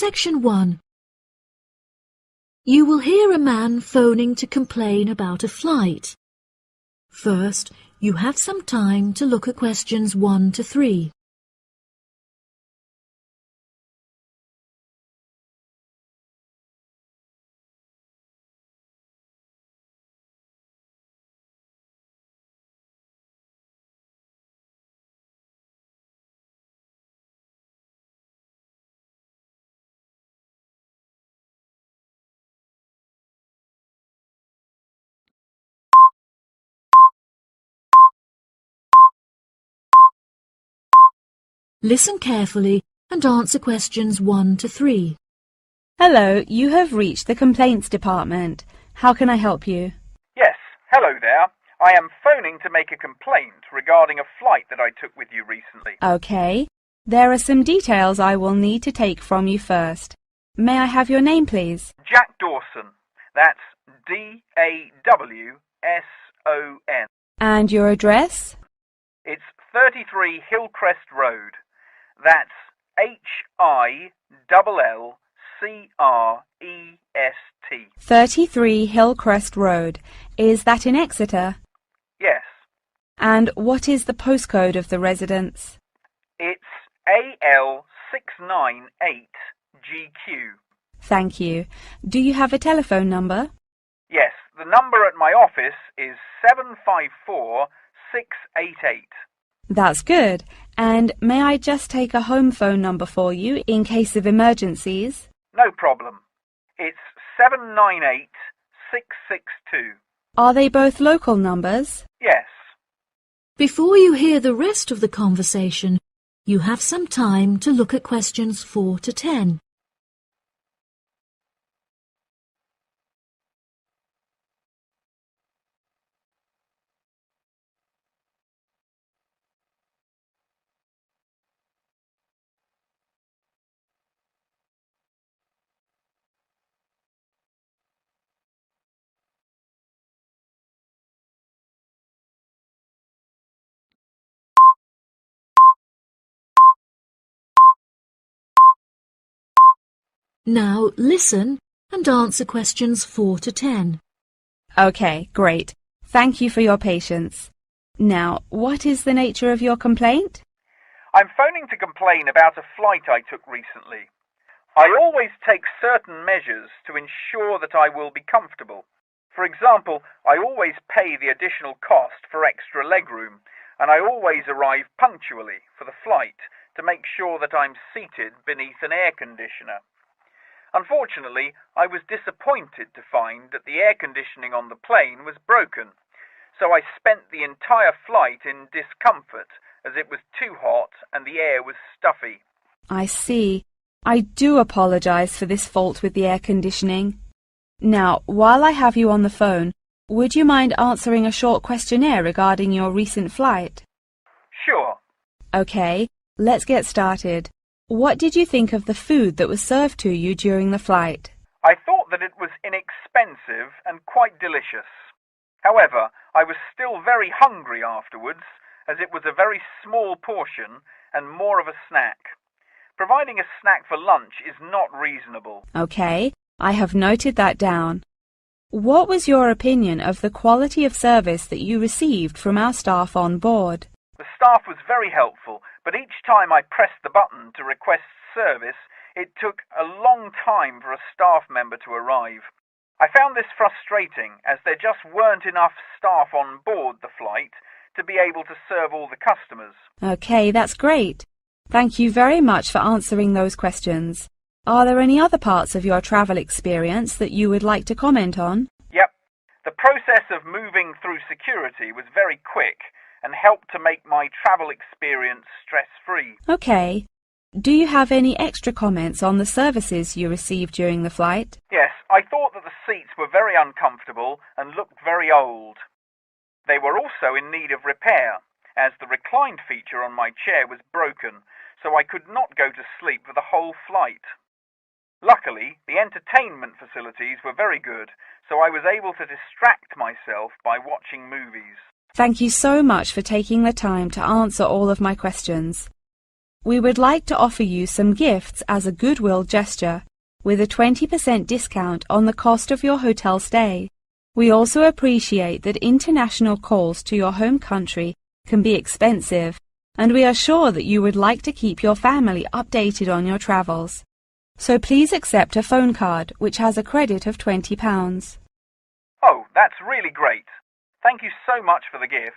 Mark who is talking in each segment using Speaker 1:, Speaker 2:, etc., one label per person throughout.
Speaker 1: Section 1. You will hear a man phoning to complain about a flight. First, you have some time to look at questions 1 to 3. Listen carefully and answer questions 1 to 3.
Speaker 2: Hello, you have reached the complaints department. How can I help you?
Speaker 3: Yes, hello there. I am phoning to make a complaint regarding a flight that I took with you recently.
Speaker 2: Okay. There are some details I will need to take from you first. May I have your name, please?
Speaker 3: Jack Dawson. That's D-A-W-S-O-N.
Speaker 2: And your address?
Speaker 3: It's 33 Hillcrest Road. That's Hillcrest.
Speaker 2: 33 Hillcrest Road. Is that in Exeter?
Speaker 3: Yes.
Speaker 2: And what is the postcode of the residence?
Speaker 3: It's AL698GQ.
Speaker 2: Thank you. Do you have a telephone number?
Speaker 3: Yes, the number at my office is 754688.
Speaker 2: That's good. And may I just take a home phone number for you in case of emergencies?
Speaker 3: No problem. It's 798662.
Speaker 2: Are they both local numbers?
Speaker 3: Yes.
Speaker 1: Before you hear the rest of the conversation, you have some time to look at questions 4 to 10. Now listen and answer questions 4 to 10.
Speaker 2: Okay, great. Thank you for your patience. Now, what is the nature of your complaint?
Speaker 3: I'm phoning to complain about a flight I took recently. I always take certain measures to ensure that I will be comfortable. For example, I always pay the additional cost for extra legroom, and I always arrive punctually for the flight to make sure that I'm seated beneath an air conditioner. Unfortunately, I was disappointed to find that the air conditioning on the plane was broken, so I spent the entire flight in discomfort as it was too hot and the air was stuffy.
Speaker 2: I see. I do apologize for this fault with the air conditioning. Now, while I have you on the phone, would you mind answering a short questionnaire regarding your recent flight?
Speaker 3: Sure.
Speaker 2: Okay, let's get started. What did you think of the food that was served to you during the flight?
Speaker 3: I thought that it was inexpensive and quite delicious. However, I was still very hungry afterwards, as it was a very small portion and more of a snack. Providing a snack for lunch is not reasonable.
Speaker 2: Okay, I have noted that down. What was your opinion of the quality of service that you received from our staff on board?
Speaker 3: The staff was very helpful, but each time I pressed the button to request service, it took a long time for a staff member to arrive. I found this frustrating, as there just weren't enough staff on board the flight to be able to serve all the customers.
Speaker 2: Okay, that's great. Thank you very much for answering those questions. Are there any other parts of your travel experience that you would like to comment on?
Speaker 3: Yep. The process of moving through security was very quick and helped to make my travel experience stress-free.
Speaker 2: Okay. Do you have any extra comments on the services you received during the flight?
Speaker 3: Yes, I thought that the seats were very uncomfortable and looked very old. They were also in need of repair, as the reclined feature on my chair was broken, so I could not go to sleep for the whole flight. Luckily, the entertainment facilities were very good, so I was able to distract myself by watching movies.
Speaker 2: Thank you so much for taking the time to answer all of my questions. we would like to offer you some gifts as a goodwill gesture, with a 20% discount on the cost of your hotel stay. We also appreciate that international calls to your home country can be expensive, and we are sure that you would like to keep your family updated on your travels. So please accept a phone card which has a credit of £20.
Speaker 3: Oh, that's really great. Thank you so much for the gifts.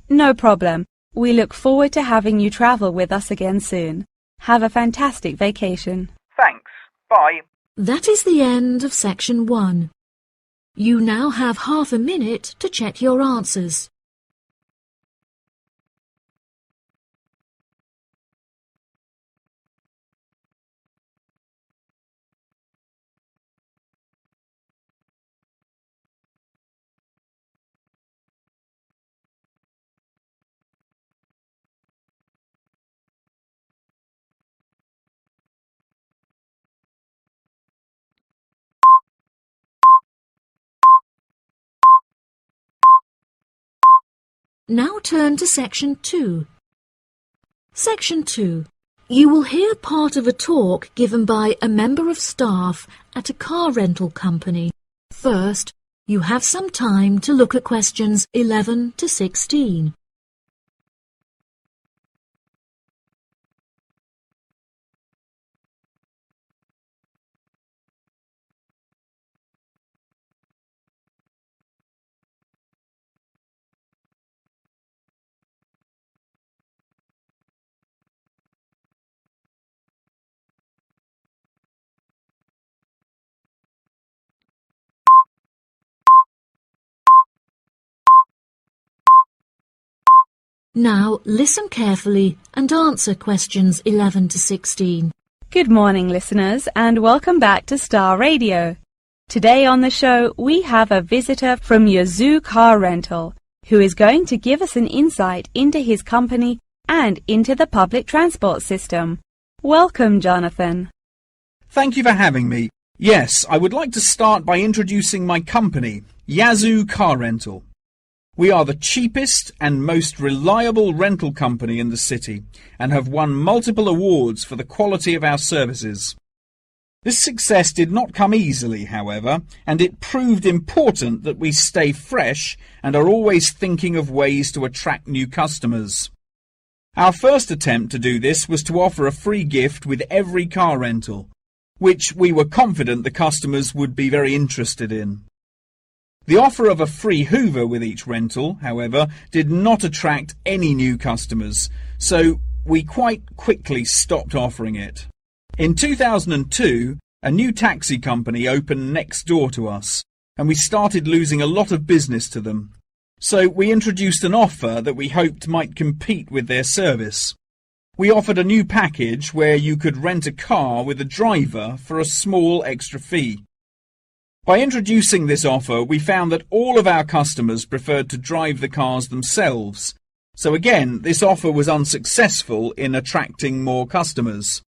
Speaker 2: No problem. We look forward to having you travel with us again soon. Have a fantastic vacation.
Speaker 3: Thanks. Bye.
Speaker 1: That is the end of section 1. You now have half a minute to check your answers. Now turn to section 2. Section 2. You will hear part of a talk given by a member of staff at a car rental company. First, you have some time to look at questions 11 to 16. Now listen carefully and answer questions 11 to 16.
Speaker 2: Good morning, listeners, and welcome back to Star Radio. Today on the show, we have a visitor from Yazoo Car Rental, who is going to give us an insight into his company and into the public transport system. Welcome, Jonathan.
Speaker 4: Thank you for having me. Yes, I would like to start by introducing my company, Yazoo Car Rental. We are the cheapest and most reliable rental company in the city and have won multiple awards for the quality of our services. This success did not come easily, however, and it proved important that we stay fresh and are always thinking of ways to attract new customers. Our first attempt to do this was to offer a free gift with every car rental, which we were confident the customers would be very interested in. The offer of a free Hoover with each rental, however, did not attract any new customers, so we quite quickly stopped offering it. In 2002, a new taxi company opened next door to us, and we started losing a lot of business to them. So we introduced an offer that we hoped might compete with their service. We offered a new package where you could rent a car with a driver for a small extra fee. By introducing this offer, we found that all of our customers preferred to drive the cars themselves. So again, this offer was unsuccessful in attracting more customers.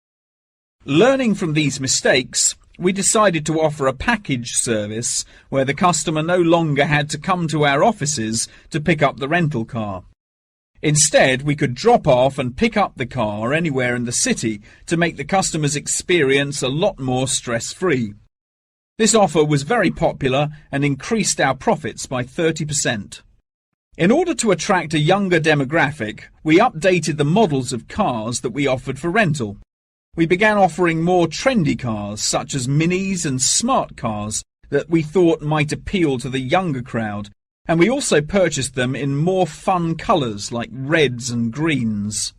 Speaker 4: Learning from these mistakes, we decided to offer a package service where the customer no longer had to come to our offices to pick up the rental car. Instead, we could drop off and pick up the car anywhere in the city to make the customer's experience a lot more stress-free. This offer was very popular and increased our profits by 30%. In order to attract a younger demographic, we updated the models of cars that we offered for rental. We began offering more trendy cars, such as minis and smart cars, that we thought might appeal to the younger crowd, and we also purchased them in more fun colours like reds and greens.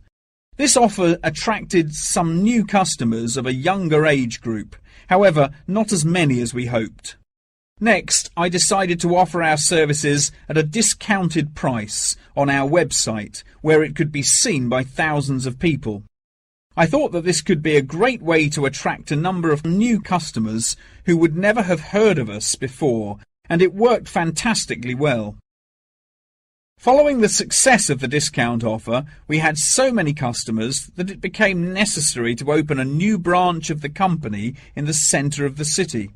Speaker 4: This offer attracted some new customers of a younger age group, however, not as many as we hoped. Next, I decided to offer our services at a discounted price on our website, where it could be seen by thousands of people. I thought that this could be a great way to attract a number of new customers who would never have heard of us before, and it worked fantastically well. Following the success of the discount offer, we had so many customers that it became necessary to open a new branch of the company in the centre of the city.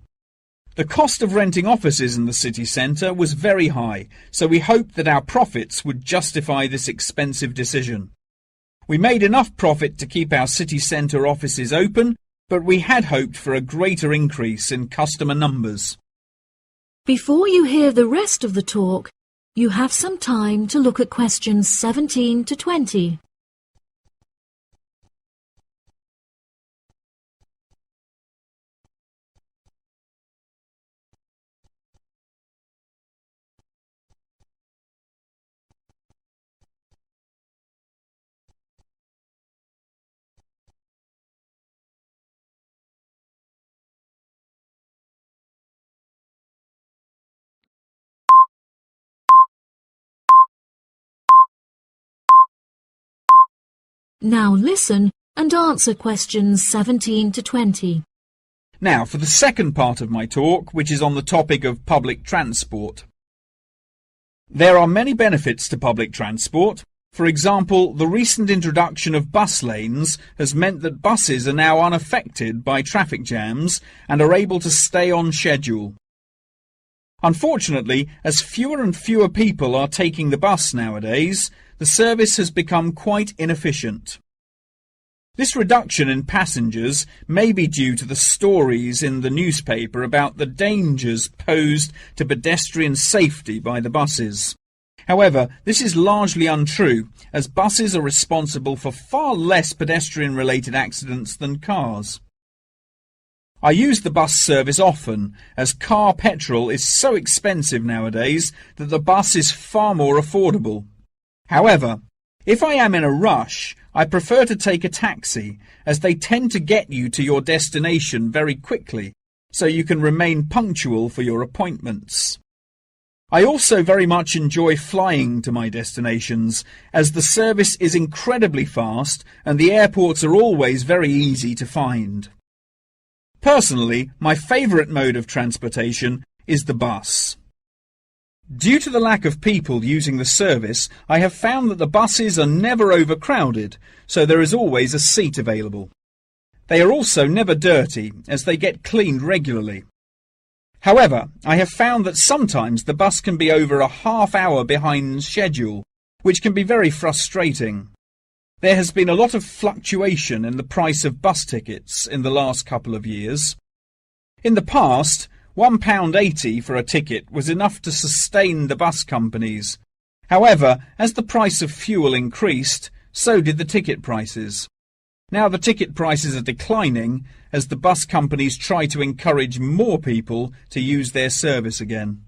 Speaker 4: The cost of renting offices in the city centre was very high, so we hoped that our profits would justify this expensive decision. We made enough profit to keep our city centre offices open, but we had hoped for a greater increase in customer numbers.
Speaker 1: Before you hear the rest of the talk, you have some time to look at questions 17 to 20. Now listen and answer questions 17 to 20.
Speaker 4: Now for the second part of my talk, which is on the topic of public transport. There are many benefits to public transport. For example, the recent introduction of bus lanes has meant that buses are now unaffected by traffic jams and are able to stay on schedule. Unfortunately, as fewer and fewer people are taking the bus nowadays, the service has become quite inefficient. This reduction in passengers may be due to the stories in the newspaper about the dangers posed to pedestrian safety by the buses. However, this is largely untrue, as buses are responsible for far less pedestrian-related accidents than cars. I use the bus service often, as car petrol is so expensive nowadays that the bus is far more affordable. However, if I am in a rush, I prefer to take a taxi, as they tend to get you to your destination very quickly, so you can remain punctual for your appointments. I also very much enjoy flying to my destinations, as the service is incredibly fast and the airports are always very easy to find. Personally, my favourite mode of transportation is the bus. Due to the lack of people using the service, I have found that the buses are never overcrowded, so there is always a seat available. They are also never dirty, as they get cleaned regularly. However, I have found that sometimes the bus can be over a half hour behind schedule, which can be very frustrating. There has been a lot of fluctuation in the price of bus tickets in the last couple of years. In the past, £1.80 for a ticket was enough to sustain the bus companies. However, as the price of fuel increased, so did the ticket prices. Now the ticket prices are declining as the bus companies try to encourage more people to use their service again.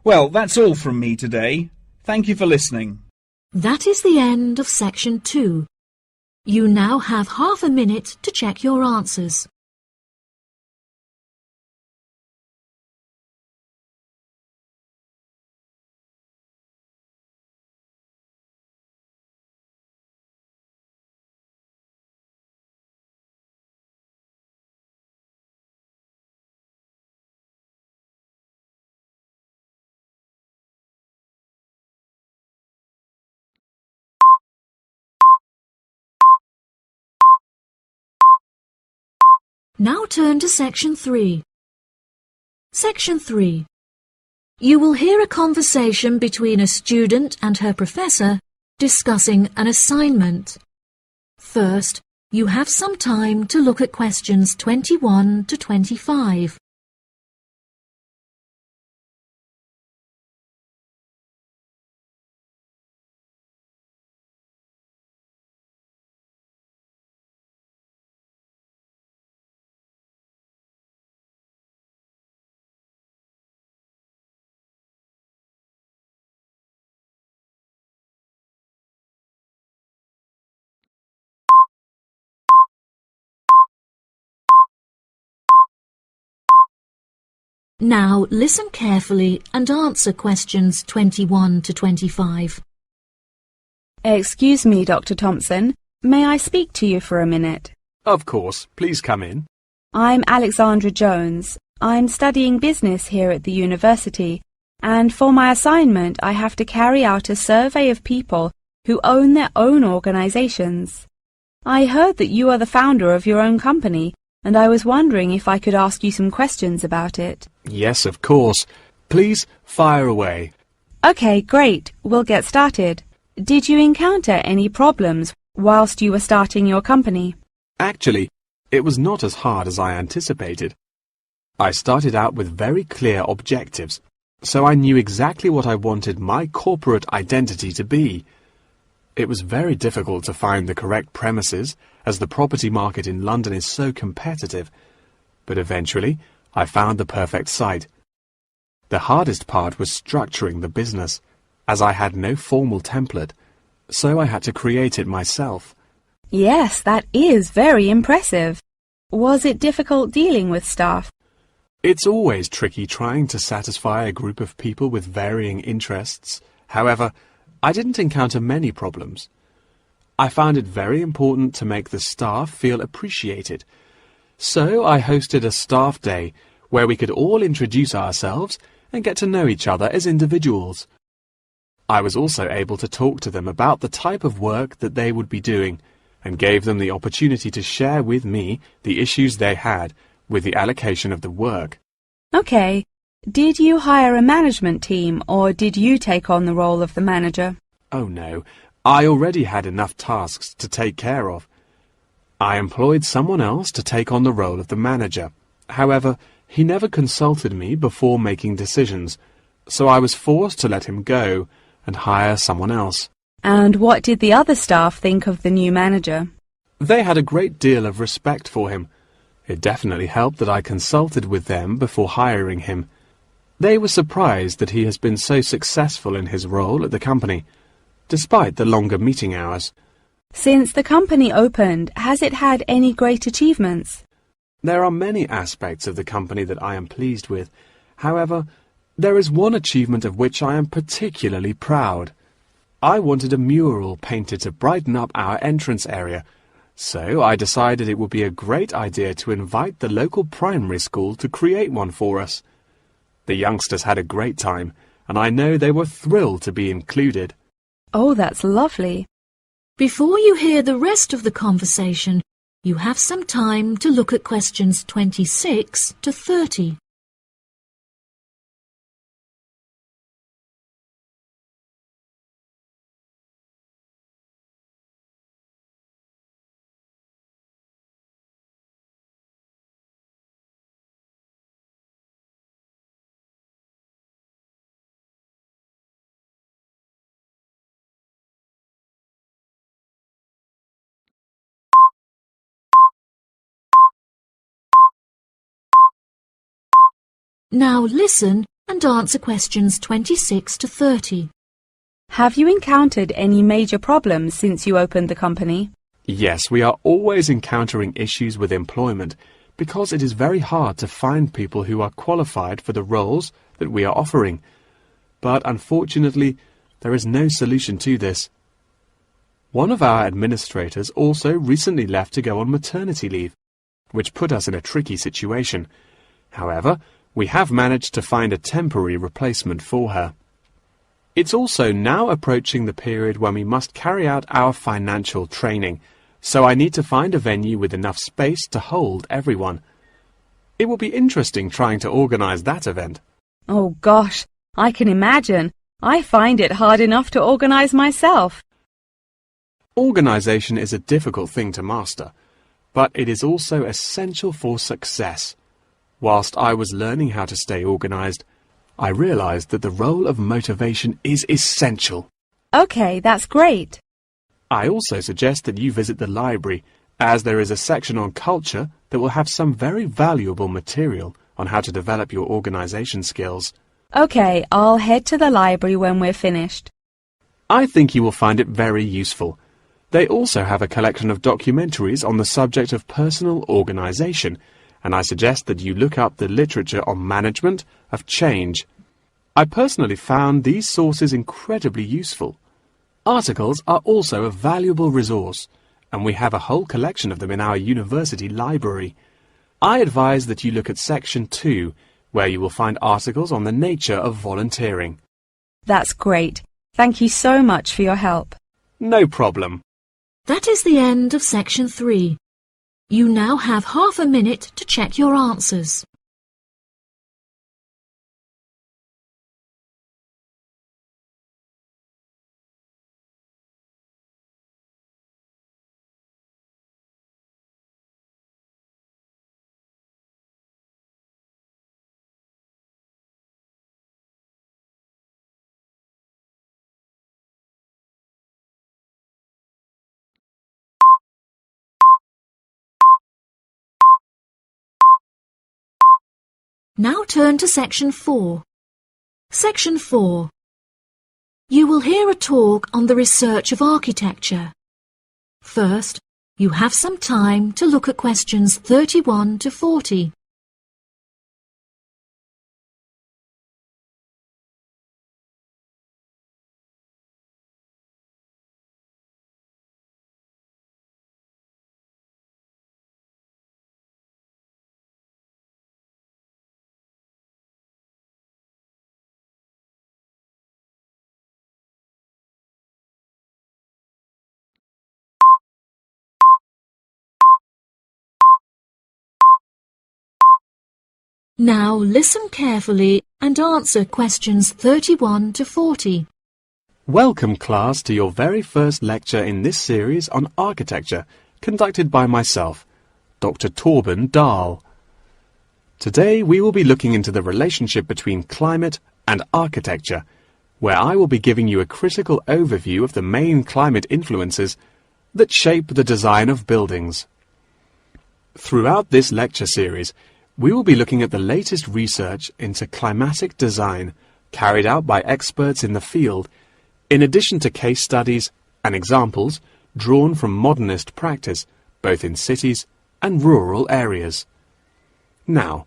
Speaker 4: Well, that's all from me today. Thank you for listening.
Speaker 1: That is the end of section 2. You now have half a minute to check your answers. Now turn to section 3. Section 3. You will hear a conversation between a student and her professor discussing an assignment. First, you have some time to look at questions 21 to 25. Now listen carefully and answer questions 21 to 25.
Speaker 2: Excuse me, Dr. Thompson. May I speak to you for a minute?
Speaker 5: Of course. Please come in.
Speaker 2: I'm Alexandra Jones. I'm studying business here at the university, and for my assignment I have to carry out a survey of people who own their own organizations. I heard that you are the founder of your own company, and I was wondering if I could ask you some questions about it.
Speaker 5: Yes, of course. Please fire away.
Speaker 2: Okay, great. We'll get started. Did you encounter any problems whilst you were starting your company?
Speaker 5: Actually, it was not as hard as I anticipated. I started out with very clear objectives, so I knew exactly what I wanted my corporate identity to be. It was very difficult to find the correct premises, as the property market in London is so competitive, but eventually I found the perfect site. The hardest part was structuring the business, as I had no formal template, so I had to create it myself.
Speaker 2: Yes, that is very impressive. Was it difficult dealing with staff?
Speaker 5: It's always tricky trying to satisfy a group of people with varying interests. However, I didn't encounter many problems. I found it very important to make the staff feel appreciated. So I hosted a staff day where we could all introduce ourselves and get to know each other as individuals. I was also able to talk to them about the type of work that they would be doing and gave them the opportunity to share with me the issues they had with the allocation of the work.
Speaker 2: Okay. Did you hire a management team or did you take on the role of the manager?
Speaker 5: Oh no, I already had enough tasks to take care of. I employed someone else to take on the role of the manager. However, he never consulted me before making decisions, so I was forced to let him go and hire someone else.
Speaker 2: And what did the other staff think of the new manager?
Speaker 5: They had a great deal of respect for him. It definitely helped that I consulted with them before hiring him. They were surprised that he has been so successful in his role at the company, despite the longer meeting hours.
Speaker 2: Since the company opened, has it had any great achievements?
Speaker 5: There are many aspects of the company that I am pleased with. However, there is one achievement of which I am particularly proud. I wanted a mural painted to brighten up our entrance area, so I decided it would be a great idea to invite the local primary school to create one for us. The youngsters had a great time, and I know they were thrilled to be included.
Speaker 2: Oh, that's lovely.
Speaker 1: Before you hear the rest of the conversation, you have some time to look at questions 26 to 30. Now listen and answer questions 26 to 30.
Speaker 2: Have you encountered any major problems since you opened the company?
Speaker 5: Yes, we are always encountering issues with employment because it is very hard to find people who are qualified for the roles that we are offering. But unfortunately, there is no solution to this. One of our administrators also recently left to go on maternity leave, which put us in a tricky situation. However, we have managed to find a temporary replacement for her. It's also now approaching the period when we must carry out our financial training, so I need to find a venue with enough space to hold everyone. It will be interesting trying to organize that event.
Speaker 2: Oh gosh, I can imagine. I find it hard enough to organize myself.
Speaker 5: Organization is a difficult thing to master, but it is also essential for success. Whilst I was learning how to stay organized, I realized that the role of motivation is essential.
Speaker 2: Okay, that's great.
Speaker 5: I also suggest that you visit the library, as there is a section on culture that will have some very valuable material on how to develop your organization skills.
Speaker 2: Okay, I'll head to the library when we're finished.
Speaker 5: I think you will find it very useful. They also have a collection of documentaries on the subject of personal organization, and I suggest that you look up the literature on management of change. I personally found these sources incredibly useful. Articles are also a valuable resource, and we have a whole collection of them in our university library. I advise that you look at Section 2, where you will find articles on the nature of volunteering.
Speaker 2: That's great. Thank you so much for your help.
Speaker 5: No problem.
Speaker 1: That is the end of Section 3. You now have half a minute to check your answers. Now turn to Section 4. Section 4. You will hear a talk on the research of architecture. First, you have some time to look at questions 31 to 40. Now listen carefully and answer questions 31 to 40.
Speaker 5: Welcome, class, to your very first lecture in this series on architecture, conducted by myself, Dr. Torben Dahl. Today we will be looking into the relationship between climate and architecture, where I will be giving you a critical overview of the main climate influences that shape the design of buildings. Throughout this lecture series, we will be looking at the latest research into climatic design carried out by experts in the field, in addition to case studies and examples drawn from modernist practice, both in cities and rural areas. Now,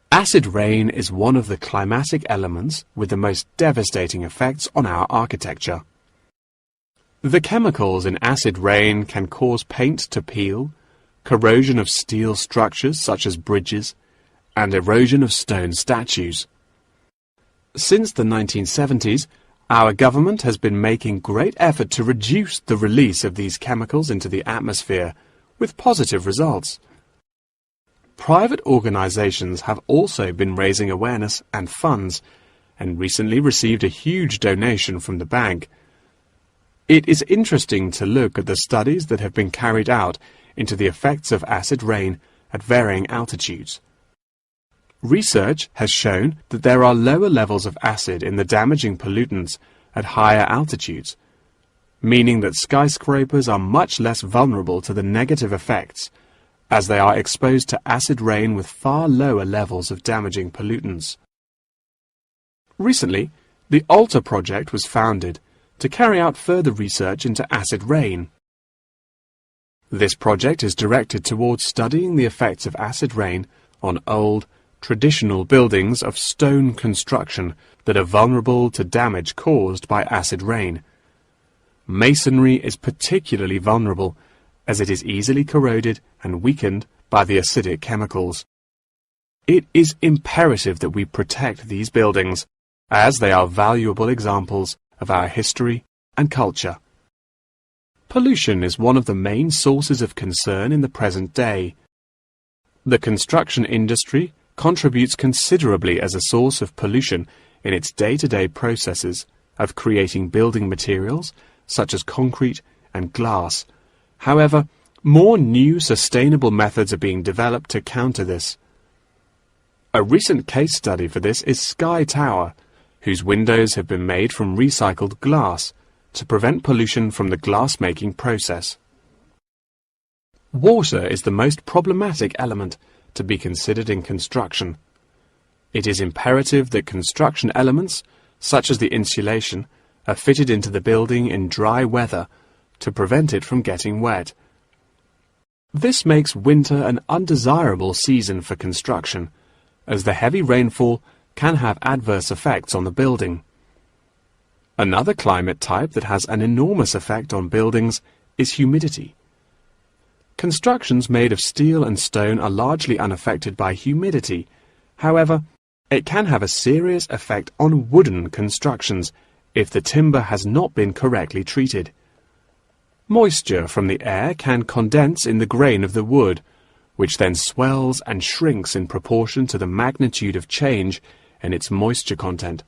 Speaker 5: acid rain is one of the climatic elements with the most devastating effects on our architecture. The chemicals in acid rain can cause paint to peel, corrosion of steel structures such as bridges, and erosion of stone statues. Since the 1970s, our government has been making great effort to reduce the release of these chemicals into the atmosphere, with positive results. Private organizations have also been raising awareness and funds, and recently received a huge donation from the bank. It is interesting to look at the studies that have been carried out into the effects of acid rain at varying altitudes. Research has shown that there are lower levels of acid in the damaging pollutants at higher altitudes, meaning that skyscrapers are much less vulnerable to the negative effects, as they are exposed to acid rain with far lower levels of damaging pollutants. Recently, the ALTA project was founded to carry out further research into acid rain. This project is directed towards studying the effects of acid rain on old, traditional buildings of stone construction that are vulnerable to damage caused by acid rain. Masonry is particularly vulnerable, as it is easily corroded and weakened by the acidic chemicals. It is imperative that we protect these buildings, as they are valuable examples of our history and culture. Pollution is one of the main sources of concern in the present day. The construction industry contributes considerably as a source of pollution in its day-to-day processes of creating building materials such as concrete and glass. However, more new sustainable methods are being developed to counter this. A recent case study for this is Sky Tower, whose windows have been made from recycled glass to prevent pollution from the glass-making process. Water is the most problematic element to be considered in construction. It is imperative that construction elements, such as the insulation, are fitted into the building in dry weather to prevent it from getting wet. This makes winter an undesirable season for construction, as the heavy rainfall can have adverse effects on the building. Another climate type that has an enormous effect on buildings is humidity. Constructions made of steel and stone are largely unaffected by humidity. However, it can have a serious effect on wooden constructions if the timber has not been correctly treated. Moisture from the air can condense in the grain of the wood, which then swells and shrinks in proportion to the magnitude of change in its moisture content.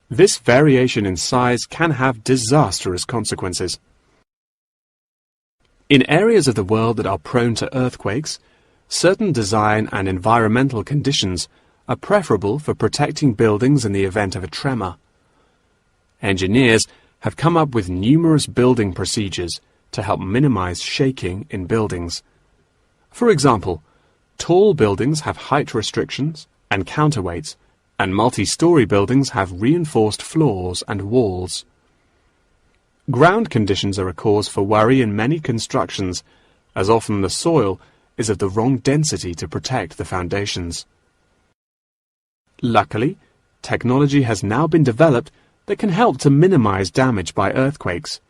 Speaker 5: This variation in size can have disastrous consequences. In areas of the world that are prone to earthquakes, certain design and environmental conditions are preferable for protecting buildings in the event of a tremor. Engineers have come up with numerous building procedures to help minimize shaking in buildings. For example, Tall buildings have height restrictions and counterweights, and multi-story buildings have reinforced floors and walls. Ground conditions are a cause for worry in many constructions, as often the soil is of the wrong density to protect the foundations. Luckily, technology has now been developed that can help to minimize damage by earthquakes.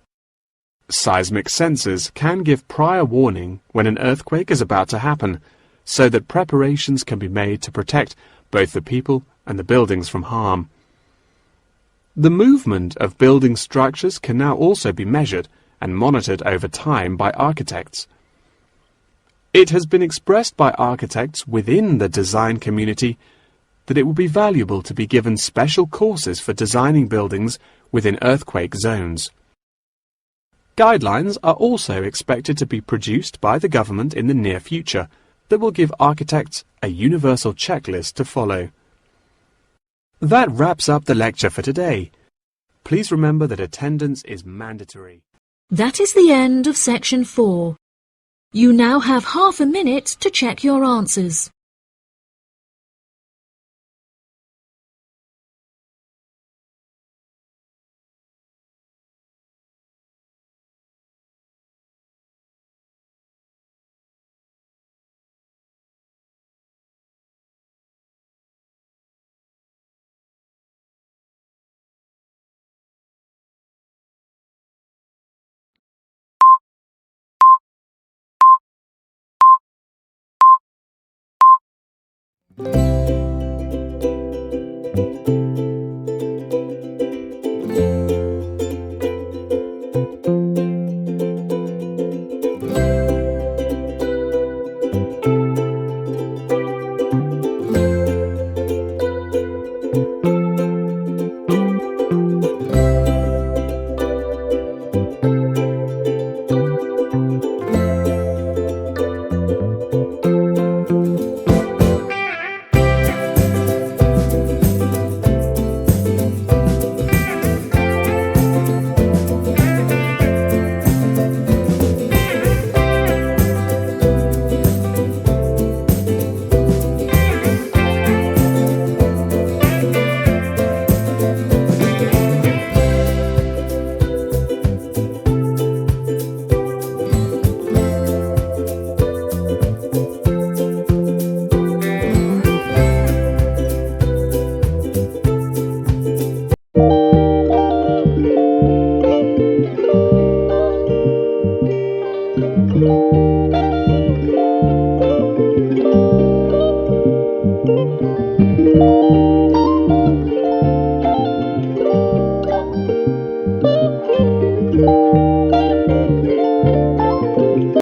Speaker 5: Seismic sensors can give prior warning when an earthquake is about to happen, so that preparations can be made to protect both the people and the buildings from harm. The movement of building structures can now also be measured and monitored over time by architects. It has been expressed by architects within the design community that it will be valuable to be given special courses for designing buildings within earthquake zones. Guidelines are also expected to be produced by the government in the near future that will give architects a universal checklist to follow. That wraps up the lecture for today. Please remember that attendance is mandatory.
Speaker 1: That is the end of section 4. You now have half a minute to check your answers.